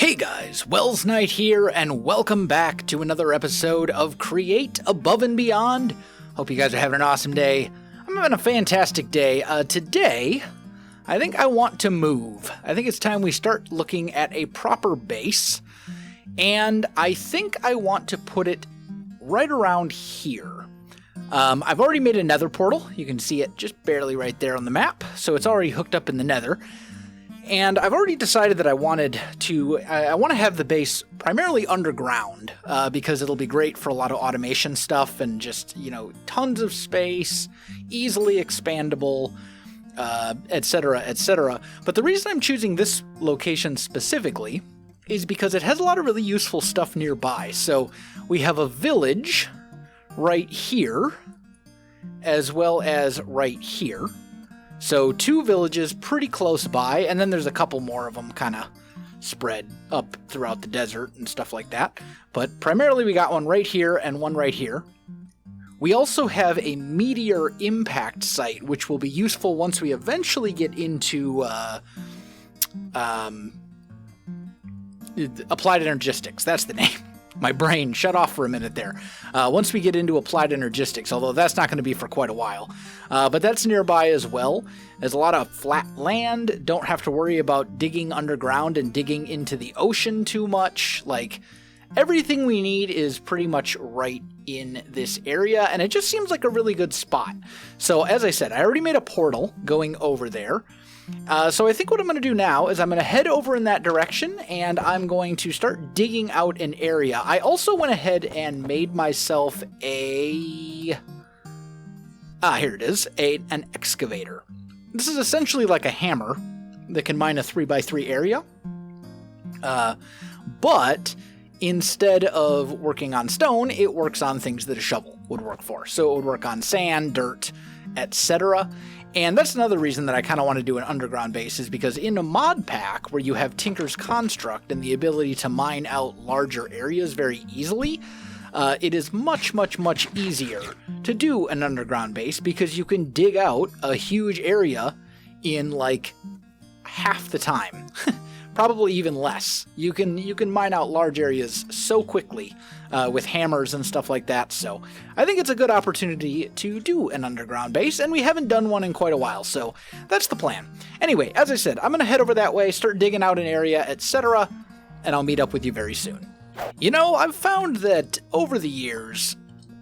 Hey guys, Welsknight here, and welcome back to another episode of Create Above and Beyond. Hope you guys are having an awesome day. I'm having a fantastic day. Today, I think I want to move. I think it's time we start looking at a proper base, and I think I want to put it right around here. I've already made a nether portal. You can see it just barely right there on the map, so it's already hooked up in the nether. And I've already decided that I want to have the base primarily underground, because it'll be great for a lot of automation stuff and just, tons of space, easily expandable, etc., etc. But the reason I'm choosing this location specifically is because it has a lot of really useful stuff nearby. So we have a village right here, as well as right here. So two villages pretty close by, and then there's a couple more of them kind of spread up throughout the desert and stuff like that. But primarily we got one right here and one right here. We also have a meteor impact site, which will be useful once we eventually get into applied energistics. That's the name. My brain shut off for a minute there. Once we get into applied energistics, although that's not going to be for quite a while. But that's nearby as well. There's a lot of flat land. Don't have to worry about digging underground and digging into the ocean too much. Like, everything we need is pretty much right in this area, and it just seems like a really good spot. So, as I said, I already made a portal going over there. So I think what I'm going to do now is I'm going to head over in that direction, and I'm going to start digging out an area. I also went ahead and made myself here it is, an excavator. This is essentially like a hammer that can mine a 3x3 area, but instead of working on stone, it works on things that a shovel would work for. So it would work on sand, dirt, etc. And that's another reason that I kind of want to do an underground base, is because in a mod pack where you have Tinker's Construct and the ability to mine out larger areas very easily, it is much, much, much easier to do an underground base because you can dig out a huge area in like half the time. Probably even less. You can mine out large areas so quickly with hammers and stuff like that, so I think it's a good opportunity to do an underground base, and we haven't done one in quite a while, so that's the plan. Anyway, as I said, I'm going to head over that way, start digging out an area, etc., and I'll meet up with you very soon. I've found that over the years,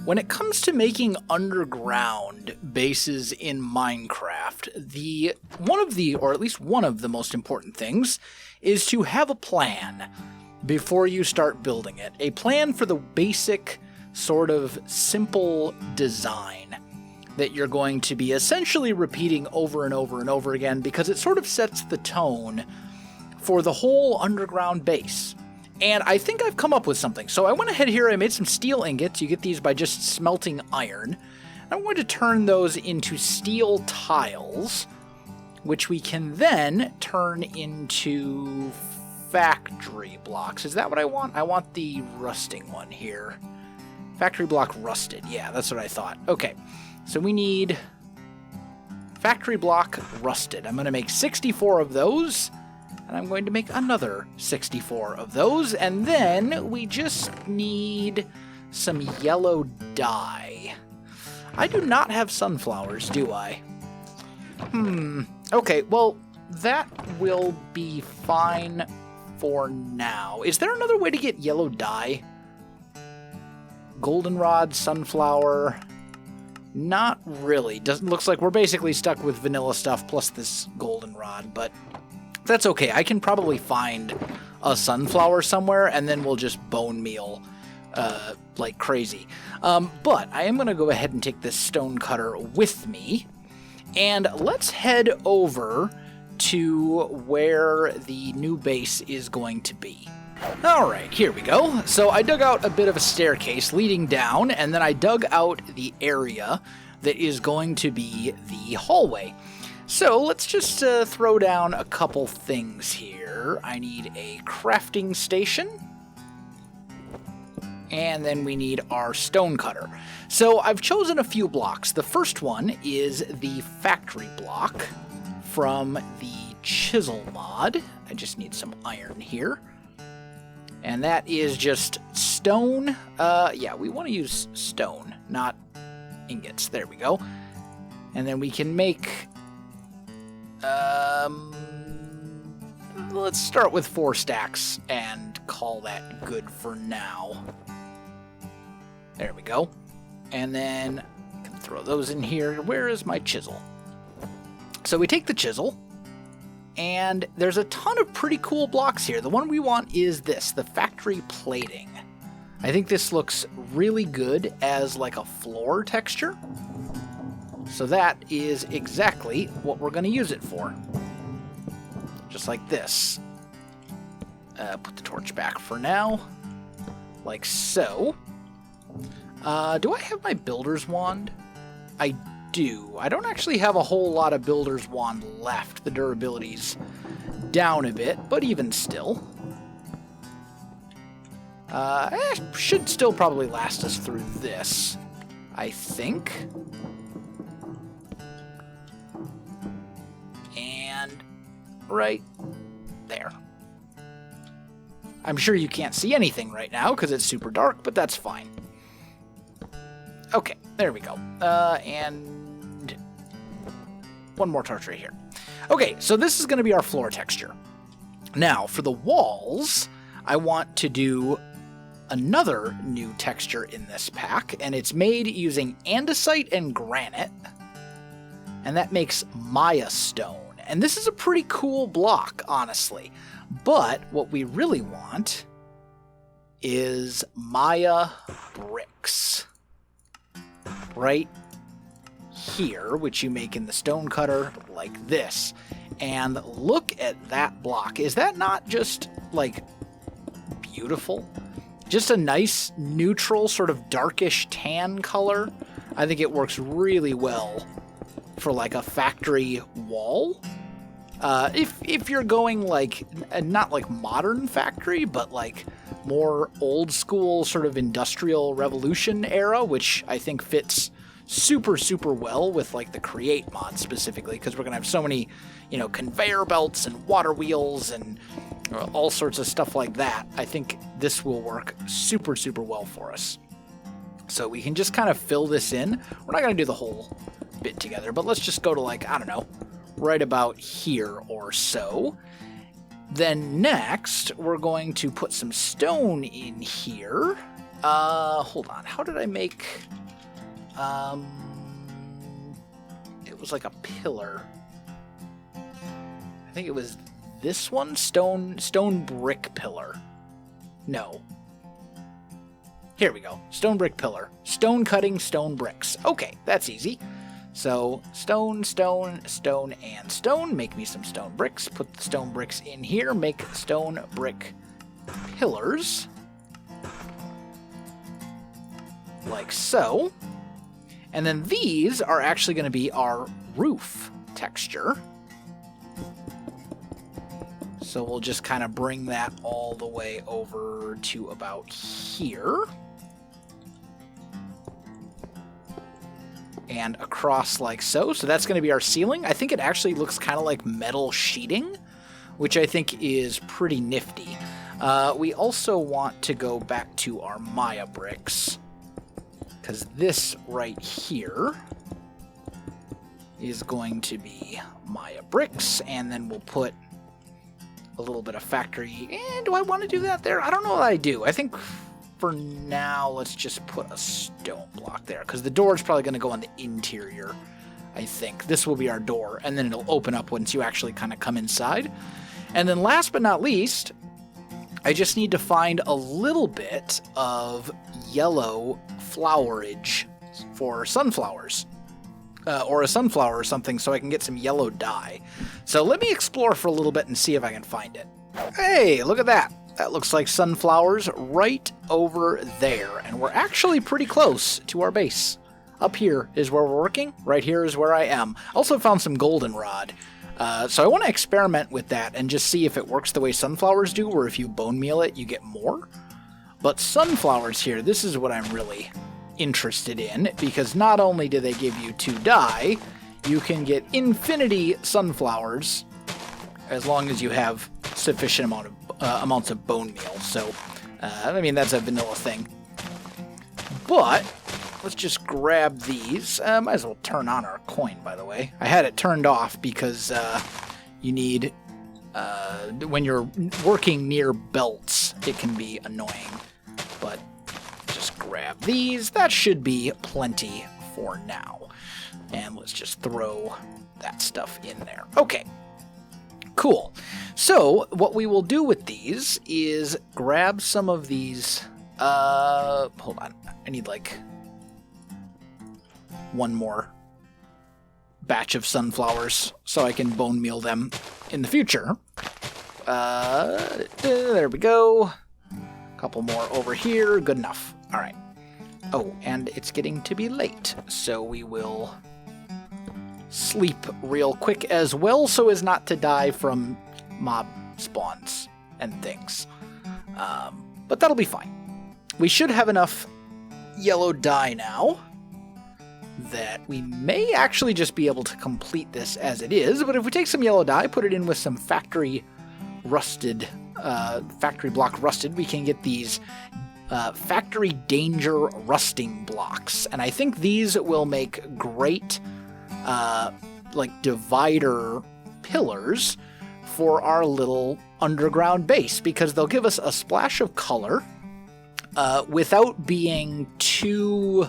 when it comes to making underground bases in Minecraft, one of the most important things is to have a plan before you start building it. A plan for the basic, sort of simple design that you're going to be essentially repeating over and over and over again, because it sort of sets the tone for the whole underground base. And I think I've come up with something. So I went ahead here, I made some steel ingots. You get these by just smelting iron. I'm going to turn those into steel tiles, which we can then turn into factory blocks. Is that what I want? I want the rusting one here. Factory block rusted. Yeah, that's what I thought. Okay, so we need factory block rusted. I'm going to make 64 of those, and I'm going to make another 64 of those, and then we just need some yellow dye. I do not have sunflowers, do I? Okay, well, that will be fine for now. Is there another way to get yellow dye? Goldenrod, sunflower... Not really. Looks like we're basically stuck with vanilla stuff plus this goldenrod, but that's okay. I can probably find a sunflower somewhere, and then we'll just bone meal like crazy. But I am going to go ahead and take this stone cutter with me, and let's head over to where the new base is going to be. Alright, here we go. So I dug out a bit of a staircase leading down, and then I dug out the area that is going to be the hallway. So let's just throw down a couple things here. I need a crafting station, and then we need our stone cutter. So I've chosen a few blocks. The first one is the factory block from the chisel mod. I just need some iron here. And that is just stone. Yeah, we want to use stone, not ingots. There we go. And then we can make... let's start with 4 stacks and call that good for now. There we go. And then I can throw those in here. Where is my chisel? So we take the chisel, and there's a ton of pretty cool blocks here. The one we want is this, the factory plating. I think this looks really good as like a floor texture. So that is exactly what we're going to use it for. Just like this. Put the torch back for now. Like so. Do I have my builder's wand? I do. I don't actually have a whole lot of builder's wand left. The durability's down a bit, but even still. Should still probably last us through this, I think. And right there. I'm sure you can't see anything right now because it's super dark, but that's fine. Okay, there we go. And one more torch right here. Okay, so this is going to be our floor texture. Now, for the walls, I want to do another new texture in this pack, and it's made using andesite and granite, and that makes Maya stone. And this is a pretty cool block, honestly. But what we really want is Maya bricks. Right here, which you make in the stone cutter like this. And look at that block. Is that not just, like, beautiful? Just a nice, neutral, sort of darkish tan color. I think it works really well for, like, a factory wall. If you're going, like, not like modern factory, but, like, more old school sort of industrial revolution era, which I think fits super, super well with, like, the create mod specifically, because we're going to have so many, you know, conveyor belts and water wheels and all sorts of stuff like that. I think this will work super, super well for us. So we can just kind of fill this in. We're not going to do the whole bit together, but let's just go to, like, I don't know, right about here or so. Then next, we're going to put some stone in here. Hold on. How did I make... it was like a pillar. I think it was this one? Stone brick pillar. No. Here we go. Stone brick pillar. Stone cutting stone bricks. Okay, that's easy. So, stone, stone, stone, and stone. Make me some stone bricks. Put the stone bricks in here. Make stone brick pillars. Like so. And then these are actually going to be our roof texture. So we'll just kind of bring that all the way over to about here. And across like so. So that's going to be our ceiling. I think it actually looks kind of like metal sheeting, which I think is pretty nifty. We also want to go back to our Maya bricks, because this right here is going to be Maya bricks, and then we'll put a little bit of factory. Do I want to do that there? I don't know what I do. I think for now, let's just put a stone block there, because the door is probably going to go on the interior, I think. This will be our door, and then it'll open up once you actually kind of come inside. And then last but not least, I just need to find a little bit of yellow flowerage for sunflowers. Or a sunflower or something, so I can get some yellow dye. So let me explore for a little bit and see if I can find it. Hey, look at that. That looks like sunflowers right over there. And we're actually pretty close to our base. Up here is where we're working. Right here is where I am. Also found some goldenrod. So I want to experiment with that and just see if it works the way sunflowers do, or if you bone meal it, you get more. But sunflowers here, this is what I'm really interested in, because not only do they give you 2 dye, you can get infinity sunflowers as long as you have sufficient amount amounts of bone meal. So, I mean, that's a vanilla thing. But let's just grab these. Might as well turn on our coin, by the way. I had it turned off because you need, when you're working near belts, it can be annoying. But just grab these. That should be plenty for now. And let's just throw that stuff in there. Okay. Cool. So what we will do with these is grab some of these. Hold on. I need like one more batch of sunflowers so I can bone meal them in the future. There we go. A couple more over here. Good enough. All right. Oh, and it's getting to be late, so we will sleep real quick as well so as not to die from mob spawns and things. But that'll be fine. We should have enough yellow dye now that we may actually just be able to complete this as it is, but if we take some yellow dye, put it in with some factory block rusted, we can get these factory danger rusting blocks. And I think these will make great like divider pillars for our little underground base, because they'll give us a splash of color without being too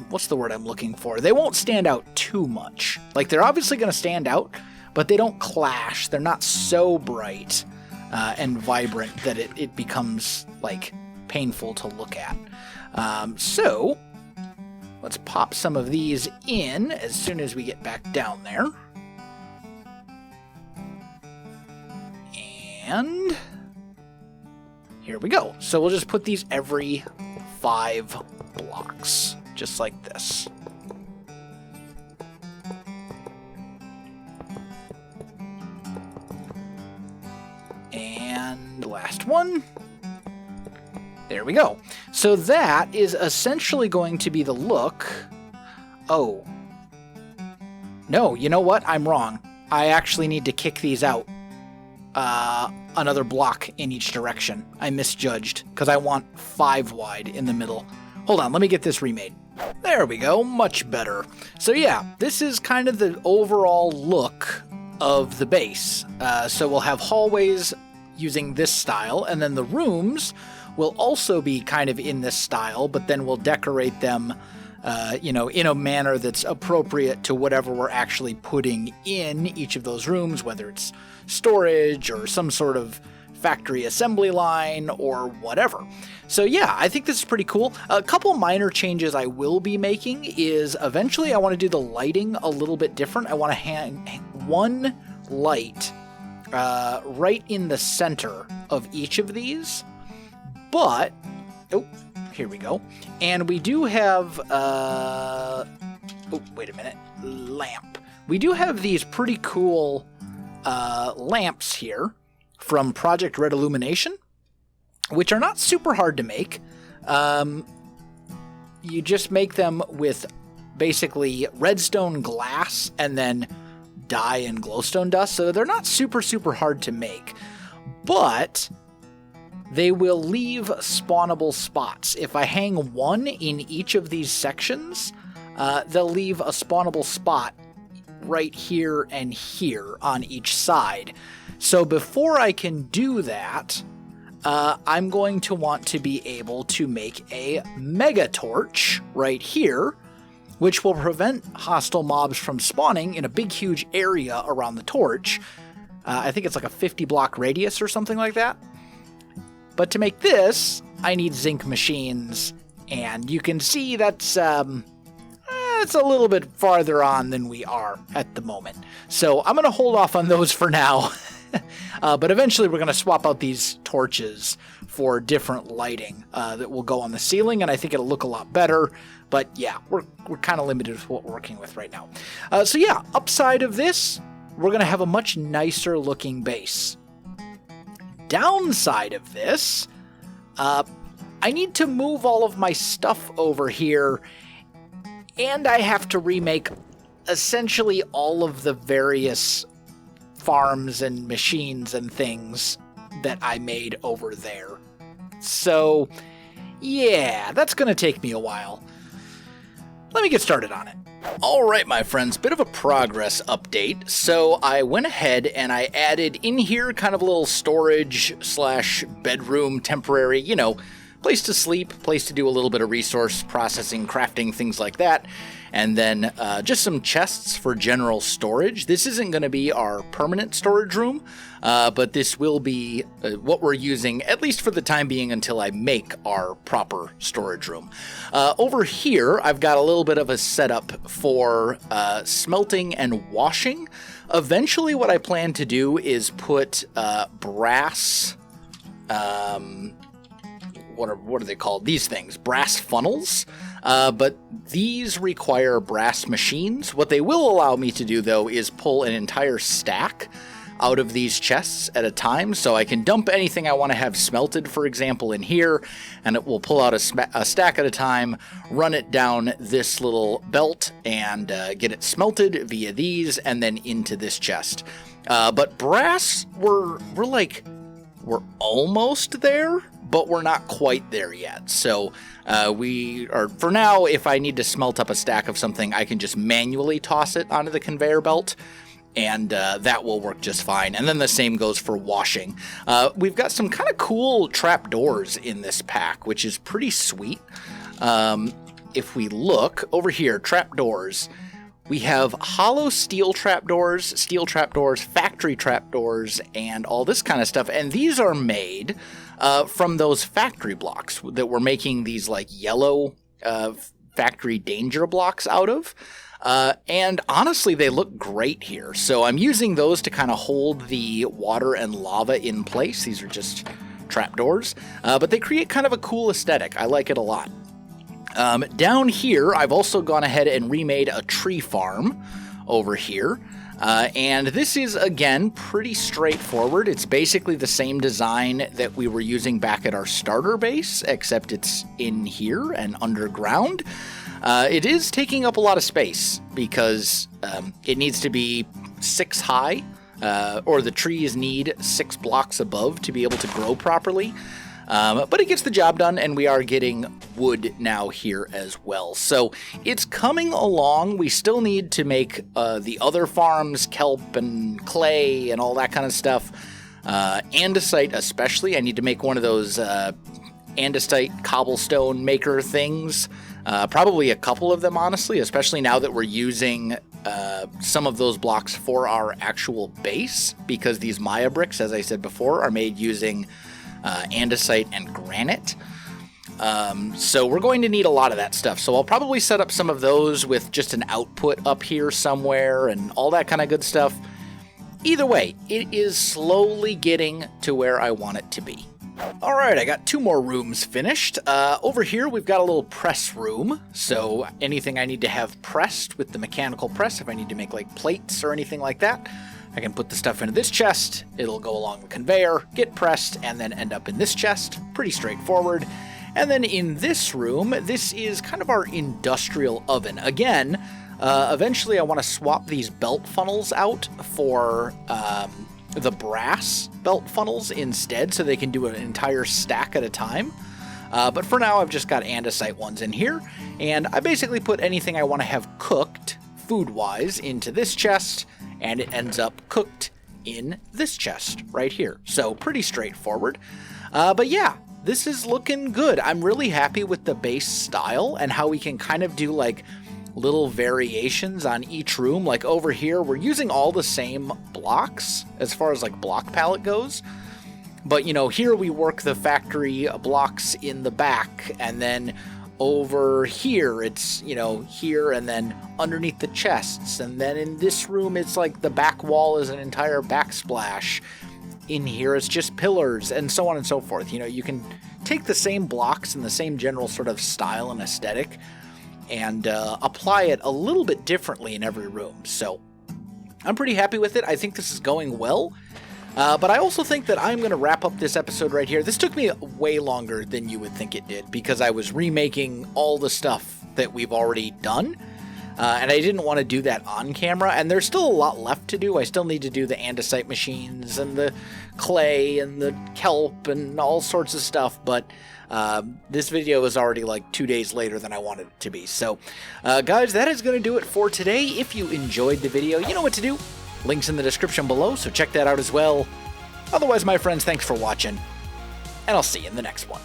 what's the word I'm looking for? They won't stand out too much. Like, they're obviously going to stand out, but they don't clash. They're not so bright and vibrant that it becomes like painful to look at. So let's pop some of these in as soon as we get back down there. And here we go. So we'll just put these every 5 blocks, just like this. And last one. There we go. So that is essentially going to be the look. Oh. No, you know what? I'm wrong. I actually need to kick these out. Another block in each direction. I misjudged, because I want 5 wide in the middle. Hold on, let me get this remade. There we go, much better. So yeah, this is kind of the overall look of the base. So we'll have hallways using this style, and then the rooms will also be kind of in this style, but then we'll decorate them in a manner that's appropriate to whatever we're actually putting in each of those rooms, whether it's storage or some sort of factory assembly line or whatever. So yeah, I think this is pretty cool. A couple minor changes I will be making is eventually I want to do the lighting a little bit different. I want to hang one light right in the center of each of these, but here we go. And we do have, wait a minute, lamp. We do have these pretty cool lamps here from Project Red Illumination, which are not super hard to make. You just make them with basically redstone glass and then dye and glowstone dust, so they're not super hard to make, but they will leave spawnable spots. If I hang one in each of these sections, they'll leave a spawnable spot right here and here on each side. So before I can do that, I'm going to want to be able to make a mega torch right here, which will prevent hostile mobs from spawning in a big huge area around the torch. I think it's like a 50 block radius or something like that. But to make this, I need zinc machines, and you can see that's it's a little bit farther on than we are at the moment. So I'm going to hold off on those for now. But eventually we're going to swap out these torches for different lighting that will go on the ceiling, and I think it'll look a lot better. But yeah, we're kind of limited with what we're working with right now. So yeah, upside of this, we're going to have a much nicer looking base. Downside of this, I need to move all of my stuff over here, and I have to remake essentially all of the various farms and machines and things that I made over there. So, yeah, that's going to take me a while. Let me get started on it. Alright, my friends, bit of a progress update. So I went ahead and I added in here kind of a little storage / bedroom temporary, place to sleep, place to do a little bit of resource processing, crafting, things like that. And then just some chests for general storage. This isn't going to be our permanent storage room, but this will be what we're using, at least for the time being, until I make our proper storage room. Over here, I've got a little bit of a setup for smelting and washing. Eventually, what I plan to do is put brass... what are they called? These things, brass funnels. But these require brass machines. What they will allow me to do, though, is pull an entire stack out of these chests at a time. So I can dump anything I want to have smelted, for example, in here, and it will pull out a stack at a time, run it down this little belt, and get it smelted via these, and then into this chest. But brass, we're almost there, but we're not quite there yet. So we are, for now, if I need to smelt up a stack of something, I can just manually toss it onto the conveyor belt, and that will work just fine. And then the same goes for washing. We've got some kind of cool trapdoors in this pack, which is pretty sweet. If we look over here, trapdoors, we have hollow steel trapdoors, factory trapdoors, and all this kind of stuff. And these are made from those factory blocks that we're making these like yellow factory danger blocks out of. And honestly, they look great here. So I'm using those to kind of hold the water and lava in place. These are just trapdoors, but they create kind of a cool aesthetic. I like it a lot. Down here, I've also gone ahead and remade a tree farm over here. And this is, again, pretty straightforward. It's basically the same design that we were using back at our starter base, except it's in here and underground. It is taking up a lot of space because it needs to be 6 high, or the trees need 6 blocks above to be able to grow properly. But it gets the job done, and we are getting wood now here as well. So it's coming along. We still need to make the other farms, kelp and clay and all that kind of stuff. Andesite especially. I need to make one of those andesite cobblestone maker things. Probably a couple of them, honestly, especially now that we're using some of those blocks for our actual base, because these Maya bricks, as I said before, are made using andesite and granite. So we're going to need a lot of that stuff. So I'll probably set up some of those with just an output up here somewhere and all that kind of good stuff. Either way, it is slowly getting to where I want it to be. Alright, I got 2 more rooms finished. Over here we've got a little press room, so anything I need to have pressed with the mechanical press, if I need to make like plates or anything like that, I can put the stuff into this chest, it'll go along the conveyor, get pressed, and then end up in this chest. Pretty straightforward. And then in this room, this is kind of our industrial oven. Again, eventually I want to swap these belt funnels out for the brass belt funnels instead, so they can do an entire stack at a time. But for now, I've just got andesite ones in here, and I basically put anything I want to have cooked, food-wise, into this chest, and it ends up cooked in this chest right here. So pretty straightforward. But yeah, this is looking good. I'm really happy with the base style and how we can kind of do like little variations on each room. Like over here, we're using all the same blocks as far as like block palette goes. But here we work the factory blocks in the back, and then over here it's here and then underneath the chests, and then in this room it's like the back wall is an entire backsplash. In here it's just pillars, and so on and so forth. You can take the same blocks and the same general sort of style and aesthetic and apply it a little bit differently in every room. So I'm pretty happy with it. I think this is going well. But I also think that I'm going to wrap up this episode right here. This took me way longer than you would think it did, because I was remaking all the stuff that we've already done. And I didn't want to do that on camera, and there's still a lot left to do. I still need to do the andesite machines and the clay and the kelp and all sorts of stuff, but this video is already like 2 days later than I wanted it to be. So guys, that is going to do it for today. If you enjoyed the video, you know what to do. Links in the description below, so check that out as well. Otherwise, my friends, thanks for watching, and I'll see you in the next one.